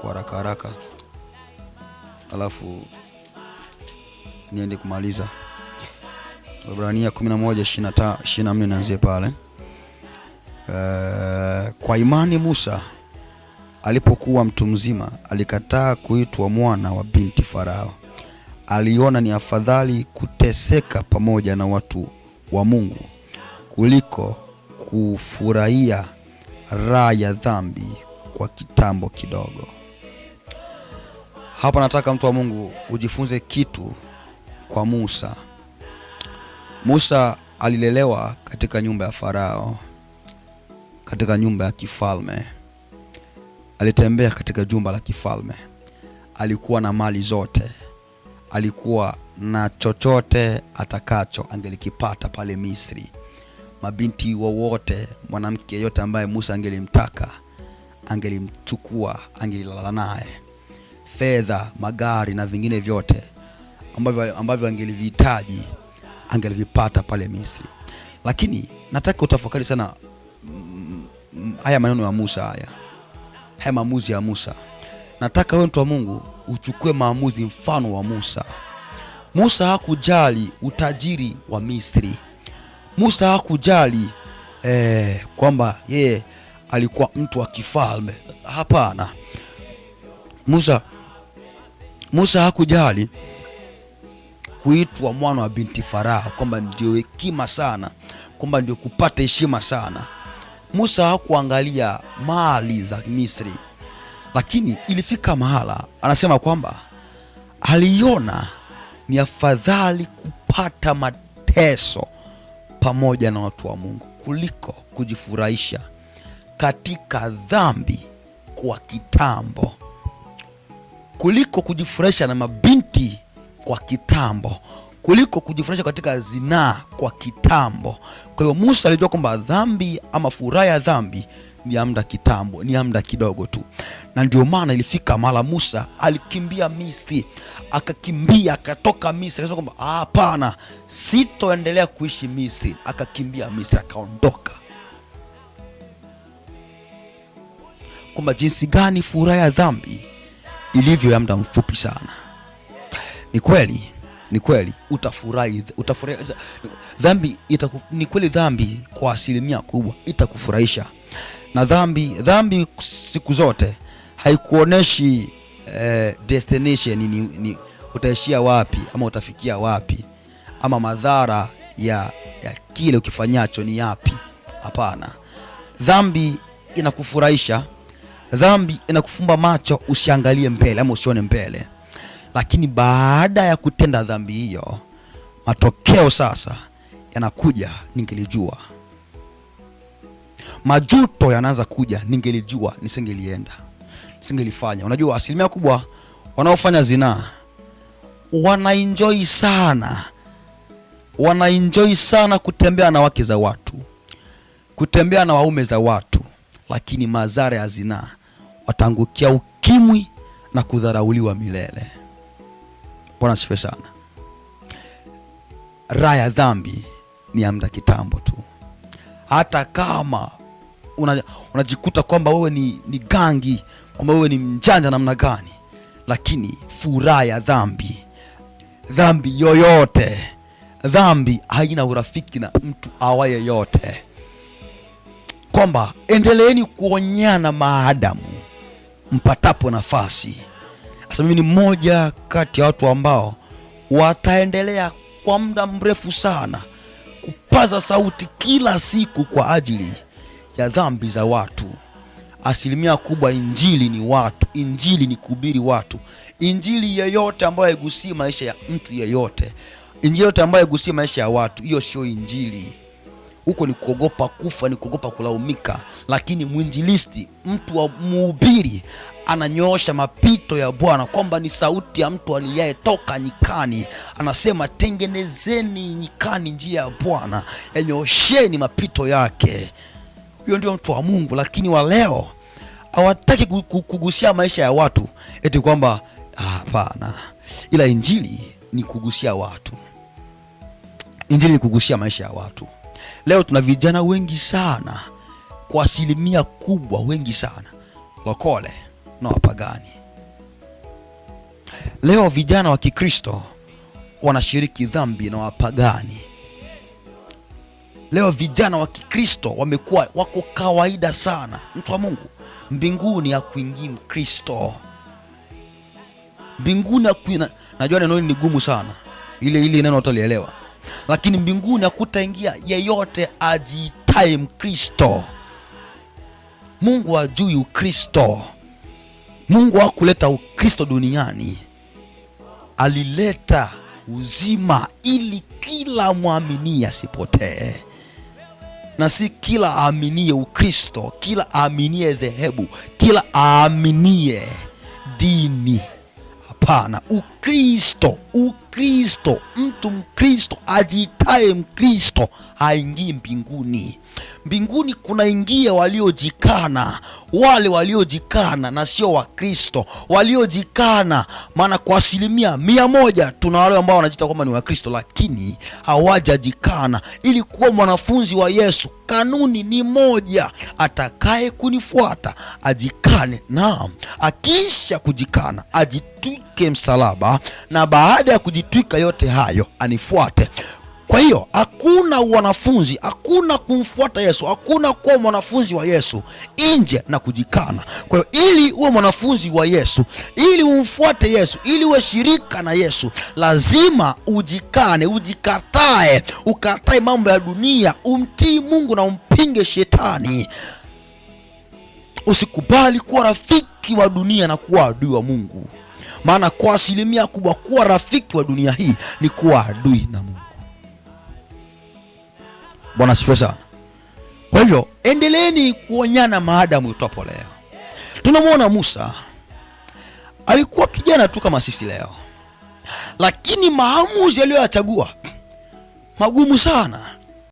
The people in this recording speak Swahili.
kwa haraka haraka, alafu niende kumaliza. Waebrania 11:24 naanzia pale. Kwa imani Musa alipokuwa mtu mzima alikataa kuitwa mwana wa binti Farao. Aliona ni afadhali kuteseka pamoja na watu wa Mungu kuliko kufurahia raha ya dhambi kwa kitambo kidogo. Hapa nataka mtu wa Mungu ujifunze kitu kwa Musa. Musa alilelewa katika nyumba ya Farao, katika nyumba ya kifalme. Alitembea katika jumba la kifalme. Alikuwa na mali zote. Alikuwa na chochote atakacho angelikipata pale Misri. Mabinti wowote, mwanamke yote ambaye Musa angelimtaka, angelimchukua, angelilala naye. Fedha, magari na vingine vyote ambavyo angelivihitaji angelivipata pale Misri. Lakini nataka utafakari sana haya maneno ya Musa, haya maamuzi ya Musa. Nataka wewe mtu wa Mungu uchukue maamuzi mfano wa Musa. Musa hakujali utajiri wa Misri. Musa hakujali kwamba yeye alikuwa mtu wa kifalme. Hapana. Musa hakujali kuitwa mwana wa binti Farao, kwamba ndio hekima sana, kwamba ndio kupata heshima sana. Musa hakuangalia mali za Misri. Lakini ilifika mahala anasema kwamba aliona ni afadhali kupata mateso pamoja na watu wa Mungu kuliko kujifurahisha katika dhambi kwa kitambo, kuliko kujifurahisha na mabinti kwa kitambo, kuliko kujifurahisha katika zinaa kwa kitambo. Kwa hiyo Musa alijua kwamba dhambi ama furaha ya dhambi ni ya muda kitambo, ni ya muda kidogo tu. Na ndio maana ilifika mahala Musa alikimbia Misri, akakimbia akatoka Misri, akasema kwamba hapana, sitoendelea kuishi Misri. Akakimbia Misri, akaondoka. Kwamba jinsi gani furaha ya dhambi ilivyo ya muda mfupi sana. Ni kweli utafurahi dhambi ni kweli, dhambi kwa asilimia kubwa itakufurahisha. Na dhambi siku zote haikuoneshi destination ni utaishia wapi ama utafikia wapi ama madhara ya kile ukifanyacho ni yapi. Hapana. Dhambi inakufurahisha, dhambi inakufumba macho usiangalie mbele ama usione mbele. Lakini baada ya kutenda dhambi hiyo, matokeo sasa yanakuja, ningelijua. Majuto yanaanza kuja, ningelijua nisingelienda, nisingelifanya. Unajua asilimia kubwa wanaofanya zinaa wanaenjoy sana kutembea na wake za watu, kutembea na waume za watu. Lakini madhara ya zinaa, watangukia ukimwi na kudharauliwa milele. Bwana asifiwe sana. Raha ya dhambi ni ya muda kitambo tu. Hata kama unajikuta kwamba wewe ni gangi, kwamba wewe ni mjanja namna gani, lakini furaha ya dhambi yoyote, dhambi haina urafiki na mtu awaye yote. Kwamba endeleeni kuonyana maadamu mpatapo nafasi. Sasa mimi ni mmoja kati ya watu ambao wataendelea kwa muda mrefu sana kupaza sauti kila siku kwa ajili ya dhambi za watu. Asilimia kubwa injili ni watu, injili ni kuhubiri watu. Injili yeyote ambayo haigusi maisha ya mtu yeyote, injili yote ambayo haigusi maisha ya watu, hiyo sio injili. Huko ni kuogopa kufa, ni kuogopa kulaumika. Lakini mwinjilisti, mtu wa mhubiri, ananyoosha mapito ya Bwana, kwamba ni sauti ya mtu aliyetoka nyikani. Anasema tengenezeni nyikani njia ya Bwana, yanyosheni mapito yake. Huyo ndio mtu wa Mungu. Lakini wa leo hawataki kugusia maisha ya watu, eti kwamba hapana, ila injili ni kugusia watu. Injili ni kugusia maisha ya watu. Leo tuna vijana wengi sana, kwa asilimia kubwa wengi sana lokole, na wapagani. Leo vijana wa Kikristo wanashiriki dhambi na wapagani. Leo vijana wa Kikristo wako kawaida sana. Mtu wa Mungu, mbinguni hakuingii Mkristo. Mbinguni najua neno hili ni gumu sana, ile neno utalielewa, lakini mbinguni hakutaingia yeyote ajiitaye Mkristo. Mungu hajui Ukristo. Mungu hakuleta Ukristo duniani, alileta uzima ili kila muamini asipotee. Na si kila aaminie Ukristo, kila aaminie dhehebu, kila aaminie dini. Hapana, Ukristo, mtu Mkristo ajiitaye Mkristo haingii mbinguni. Mbinguni kunaingia waliojikana, wale waliojikana na sio Wakristo. Waliojikana, maana kwa 100% tuna wale ambao wanajiita kwamba ni Wakristo lakini hawajajikana. Ili kuwa mwanafunzi wa Yesu, kanuni ni moja: atakaye kunifuata ajikane, naam, akisha kujikana ajitwike msalaba, na baada ya kujitwika yote hayo anifuate. Kwa hiyo hakuna wanafunzi, hakuna kumfuata Yesu, hakuna kuwa mwanafunzi wa Yesu nje na kujikana. Kwa hiyo ili uwe mwanafunzi wa Yesu, ili umfuate Yesu, ili uwe shirika na Yesu, lazima ujikane, ujikatae, ukatae mambo ya dunia, umtii Mungu na umpinge shetani. Usikubali kuwa rafiki wa dunia na kuwa adui wa Mungu, maana kwa 100% kubwa kuwa rafiki wa dunia hii ni kuwa adui na Mungu. Bwana asifiwe sana. Kwa hivyo endeleeni kuonyana maadamu utapo leo. Tunamwona Musa alikuwa kijana tu kama sisi leo, lakini maamuzi aliyoyachagua magumu sana.